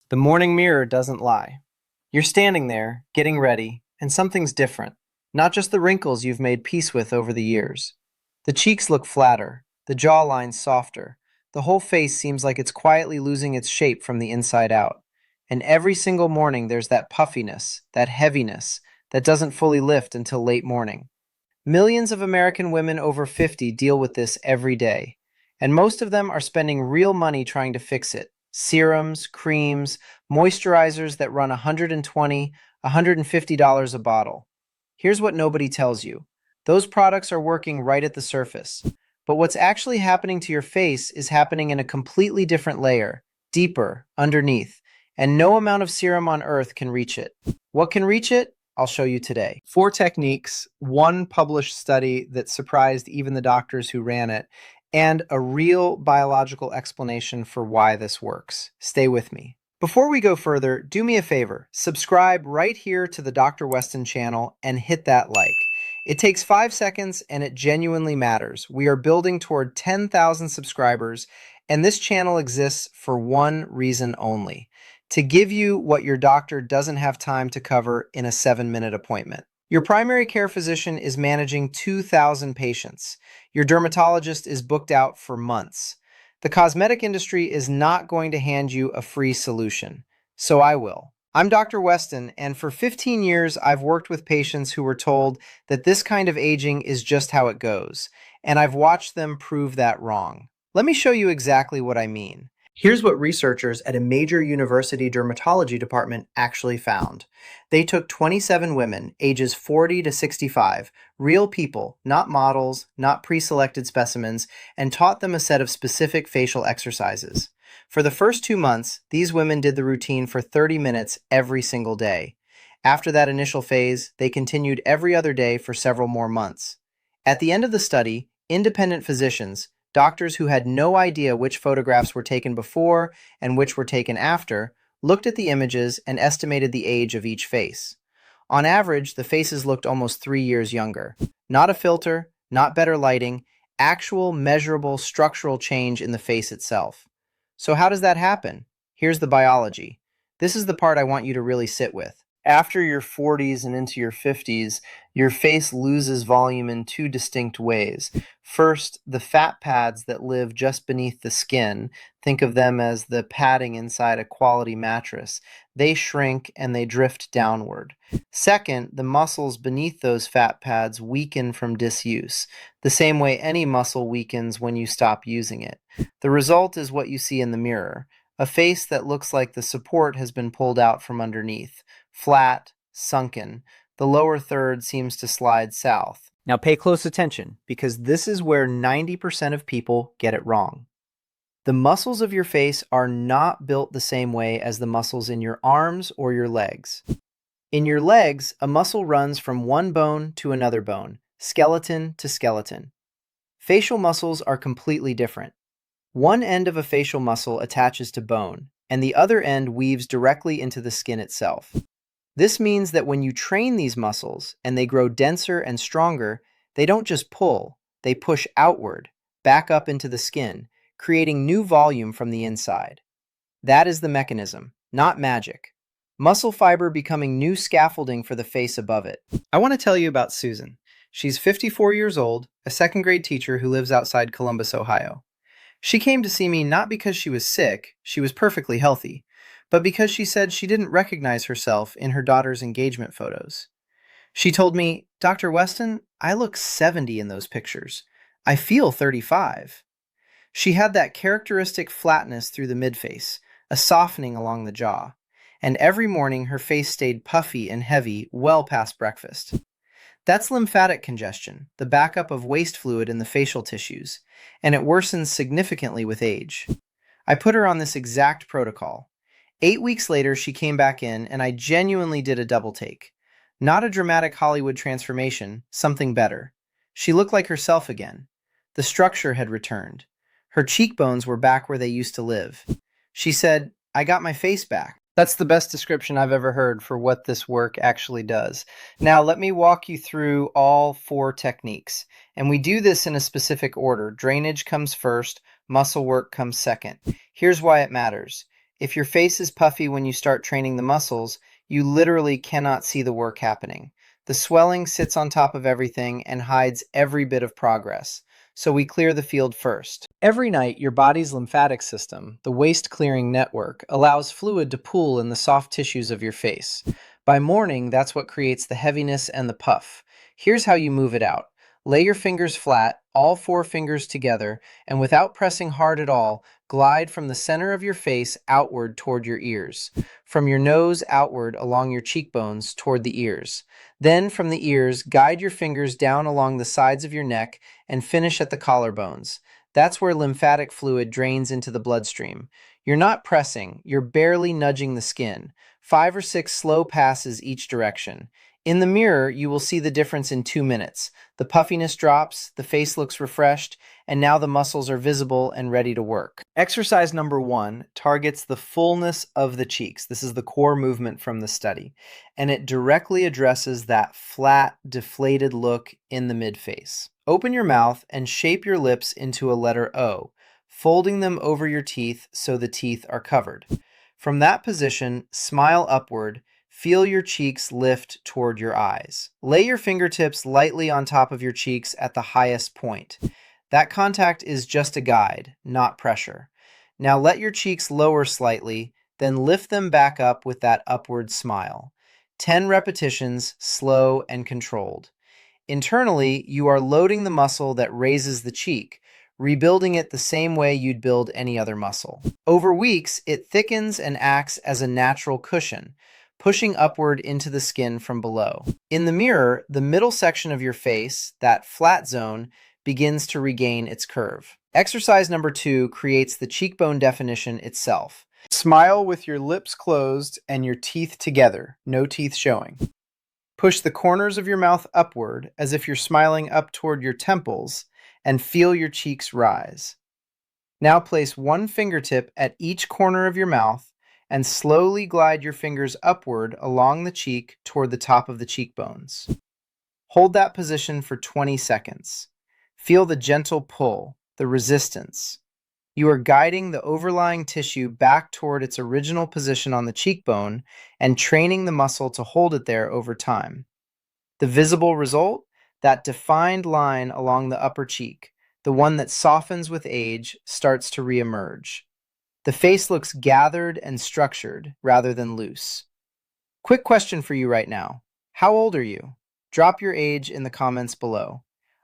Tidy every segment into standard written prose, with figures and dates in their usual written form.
The morning mirror doesn't lie. You're standing there, getting ready, and something's different. Not just the wrinkles you've made peace with over the years. The cheeks look flatter, the jawline softer. The whole face seems like it's quietly losing its shape from the inside out. And every single morning there's that puffiness, that heaviness, that doesn't fully lift until late morning. Millions of American women over 50 deal with this every day, and most of them are spending real money trying to fix it. Serums, creams, moisturizers that run $120, $150 a bottle. Here's what nobody tells you. Those products are working right at the surface. But what's actually happening to your face is happening in a completely different layer, deeper, underneath, and no amount of serum on earth can reach it. What can reach it? I'll show you today. Four techniques, one published study that surprised even the doctors who ran it, and a real biological explanation for why this works. Stay with me. Before we go further, do me a favor. Subscribe right here to the Dr. Weston channel and hit that like. It takes 5 seconds and it genuinely matters. We are building toward 10,000 subscribers, and this channel exists for one reason only: to give you what your doctor doesn't have time to cover in a 7-minute appointment. Your primary care physician is managing 2,000 patients. Your dermatologist is booked out for months. The cosmetic industry is not going to hand you a free solution, so I will. I'm Dr. Weston, and for 15 years I've worked with patients who were told that this kind of aging is just how it goes, and I've watched them prove that wrong. Let me show you exactly what I mean. Here's what researchers at a major university dermatology department actually found. They took 27 women, ages 40 to 65, real people, not models, not pre-selected specimens, and taught them a set of specific facial exercises. For the first 2 months, these women did the routine for 30 minutes every single day. After that initial phase, they continued every other day for several more months. At the end of the study, independent physicians, doctors who had no idea which photographs were taken before and which were taken after, looked at the images and estimated the age of each face. On average, the faces looked almost 3 years younger. Not a filter, not better lighting, actual measurable structural change in the face itself. So how does that happen? Here's the biology. This is the part I want you to really sit with. After your 40s and into your 50s, your face loses volume in two distinct ways. First, the fat pads that live just beneath the skin, think of them as the padding inside a quality mattress, they shrink and they drift downward. Second, the muscles beneath those fat pads weaken from disuse, the same way any muscle weakens when you stop using it. The result is what you see in the mirror, a face that looks like the support has been pulled out from underneath. Flat, sunken. The lower third seems to slide south. Now pay close attention, because this is where 90% of people get it wrong. The muscles of your face are not built the same way as the muscles in your arms or your legs. In your legs, a muscle runs from one bone to another bone, skeleton to skeleton. Facial muscles are completely different. One end of a facial muscle attaches to bone, and the other end weaves directly into the skin itself. This means that when you train these muscles and they grow denser and stronger, they don't just pull, they push outward, back up into the skin, creating new volume from the inside. That is the mechanism, not magic. Muscle fiber becoming new scaffolding for the face above it. I want to tell you about Susan. She's 54 years old, a second-grade teacher who lives outside Columbus, Ohio. She came to see me not because she was sick, she was perfectly healthy, but because she said she didn't recognize herself in her daughter's engagement photos. She told me, "Dr. Weston, I look 70 in those pictures. I feel 35. She had that characteristic flatness through the midface, a softening along the jaw, and every morning her face stayed puffy and heavy well past breakfast. That's lymphatic congestion, the backup of waste fluid in the facial tissues, and it worsens significantly with age. I put her on this exact protocol. 8 weeks later, she came back in, and I genuinely did a double take. Not a dramatic Hollywood transformation, something better. She looked like herself again. The structure had returned. Her cheekbones were back where they used to live. She said, "I got my face back." That's the best description I've ever heard for what this work actually does. Now, let me walk you through all 4 techniques. And we do this in a specific order. Drainage comes first, muscle work comes second. Here's why it matters. If your face is puffy when you start training the muscles, you literally cannot see the work happening. The swelling sits on top of everything and hides every bit of progress. So we clear the field first. Every night, your body's lymphatic system, the waste clearing network, allows fluid to pool in the soft tissues of your face. By morning, that's what creates the heaviness and the puff. Here's how you move it out. Lay your fingers flat, all four fingers together, and without pressing hard at all, glide from the center of your face outward toward your ears. From your nose outward along your cheekbones toward the ears. Then from the ears, guide your fingers down along the sides of your neck and finish at the collarbones. That's where lymphatic fluid drains into the bloodstream. You're not pressing, you're barely nudging the skin. 5 or 6 slow passes each direction. In the mirror, you will see the difference in 2 minutes. The puffiness drops, the face looks refreshed, and now the muscles are visible and ready to work. Exercise number 1 targets the fullness of the cheeks. This is the core movement from the study, and it directly addresses that flat, deflated look in the mid-face. Open your mouth and shape your lips into a letter O, folding them over your teeth so the teeth are covered. From that position, smile upward. Feel your cheeks lift toward your eyes. Lay your fingertips lightly on top of your cheeks at the highest point. That contact is just a guide, not pressure. Now let your cheeks lower slightly, then lift them back up with that upward smile. 10 repetitions, slow and controlled. Internally, you are loading the muscle that raises the cheek, rebuilding it the same way you'd build any other muscle. Over weeks, it thickens and acts as a natural cushion, pushing upward into the skin from below. In the mirror, the middle section of your face, that flat zone, begins to regain its curve. Exercise number 2 creates the cheekbone definition itself. Smile with your lips closed and your teeth together, no teeth showing. Push the corners of your mouth upward as if you're smiling up toward your temples and feel your cheeks rise. Now place one fingertip at each corner of your mouth and slowly glide your fingers upward along the cheek toward the top of the cheekbones. Hold that position for 20 seconds. Feel the gentle pull, the resistance. You are guiding the overlying tissue back toward its original position on the cheekbone and training the muscle to hold it there over time. The visible result? That defined line along the upper cheek, the one that softens with age, starts to reemerge. The face looks gathered and structured rather than loose. Quick question for you right now. How old are you? Drop your age in the comments below.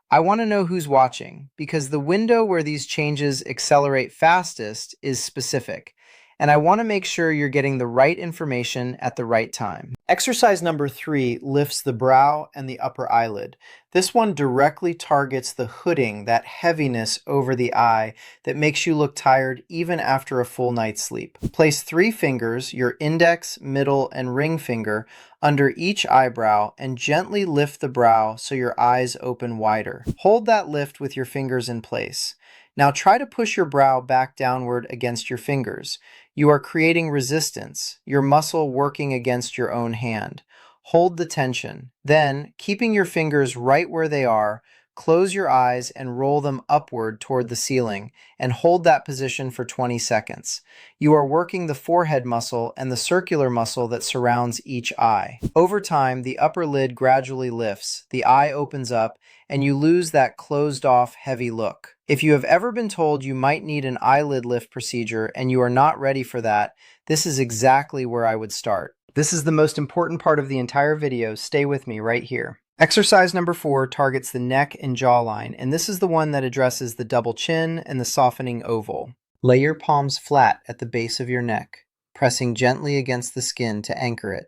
I want to know who's watching because the window where these changes accelerate fastest is specific, and I want to make sure you're getting the right information at the right time. Exercise number 3 lifts the brow and the upper eyelid. This one directly targets the hooding, that heaviness over the eye that makes you look tired even after a full night's sleep. Place 3 fingers, your index, middle, and ring finger, under each eyebrow and gently lift the brow so your eyes open wider. Hold that lift with your fingers in place. Now try to push your brow back downward against your fingers. You are creating resistance, your muscle working against your own hand. Hold the tension. Then, keeping your fingers right where they are, close your eyes and roll them upward toward the ceiling and hold that position for 20 seconds. You are working the forehead muscle and the circular muscle that surrounds each eye. Over time, the upper lid gradually lifts, the eye opens up, and you lose that closed-off, heavy look. If you have ever been told you might need an eyelid lift procedure and you are not ready for that, this is exactly where I would start. This is the most important part of the entire video. Stay with me right here. Exercise number 4 targets the neck and jawline, and this is the one that addresses the double chin and the softening oval. Lay your palms flat at the base of your neck, pressing gently against the skin to anchor it.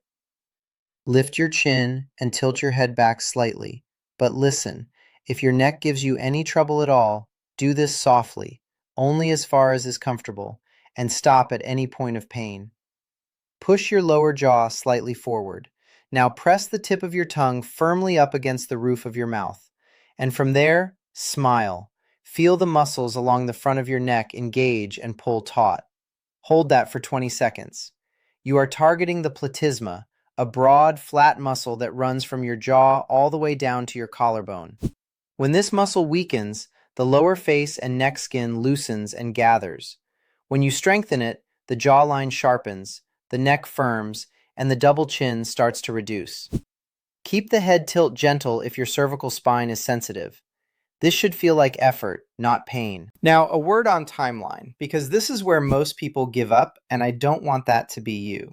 Lift your chin and tilt your head back slightly, but listen, if your neck gives you any trouble at all, do this softly, only as far as is comfortable, and stop at any point of pain. Push your lower jaw slightly forward. Now press the tip of your tongue firmly up against the roof of your mouth. And from there, smile. Feel the muscles along the front of your neck engage and pull taut. Hold that for 20 seconds. You are targeting the platysma, a broad, flat muscle that runs from your jaw all the way down to your collarbone. When this muscle weakens, the lower face and neck skin loosens and gathers. When you strengthen it, the jawline sharpens, the neck firms, and the double chin starts to reduce. Keep the head tilt gentle if your cervical spine is sensitive. This should feel like effort, not pain. Now, a word on timeline, because this is where most people give up, and I don't want that to be you.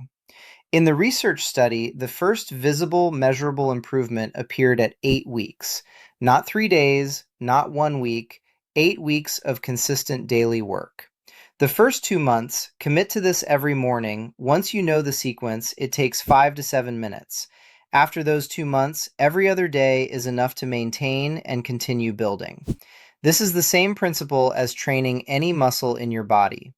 In the research study, the first visible, measurable improvement appeared at 8 weeks. Not 3 days, not 1 week, 8 weeks of consistent daily work. The first 2 months, commit to this every morning. Once you know the sequence, it takes 5 to 7 minutes. After those 2 months, every other day is enough to maintain and continue building. This is the same principle as training any muscle in your body.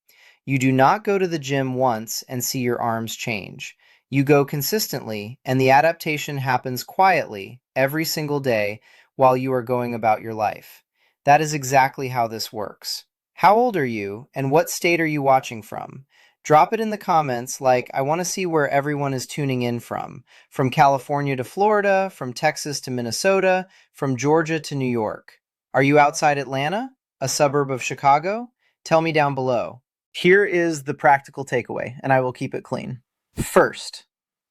You do not go to the gym once and see your arms change. You go consistently, and the adaptation happens quietly every single day while you are going about your life. That is exactly how this works. How old are you, and what state are you watching from? Drop it in the comments. I want to see where everyone is tuning in from California to Florida, from Texas to Minnesota, from Georgia to New York. Are you outside Atlanta, a suburb of Chicago? Tell me down below. Here is the practical takeaway, and I will keep it clean. First,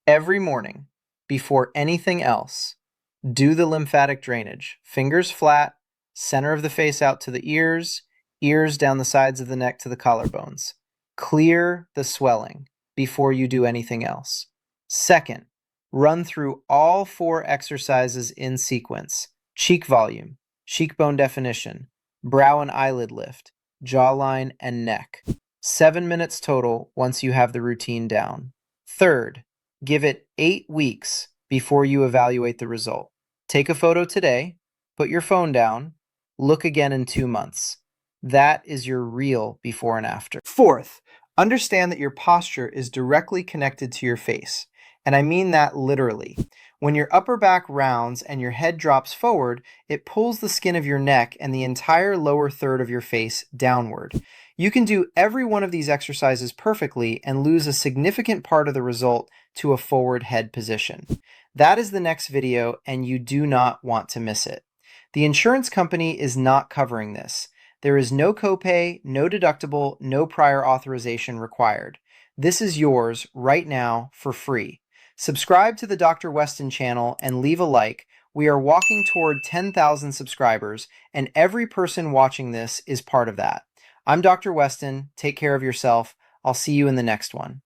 every morning, before anything else, do the lymphatic drainage. Fingers flat, center of the face out to the ears, ears down the sides of the neck to the collarbones. Clear the swelling before you do anything else. Second, run through all 4 exercises in sequence: cheek volume, cheekbone definition, brow and eyelid lift, jawline and neck. 7 minutes total once you have the routine down. Third, give it 8 weeks before you evaluate the result. Take a photo today, put your phone down, look again in 2 months. That is your real before and after. Fourth, understand that your posture is directly connected to your face. And I mean that literally. When your upper back rounds and your head drops forward, it pulls the skin of your neck and the entire lower third of your face downward. You can do every one of these exercises perfectly and lose a significant part of the result to a forward head position. That is the next video, and you do not want to miss it. The insurance company is not covering this. There is no copay, no deductible, no prior authorization required. This is yours right now for free. Subscribe to the Dr. Weston channel and leave a like. We are walking toward 10,000 subscribers, and every person watching this is part of that. I'm Dr. Weston. Take care of yourself. I'll see you in the next one.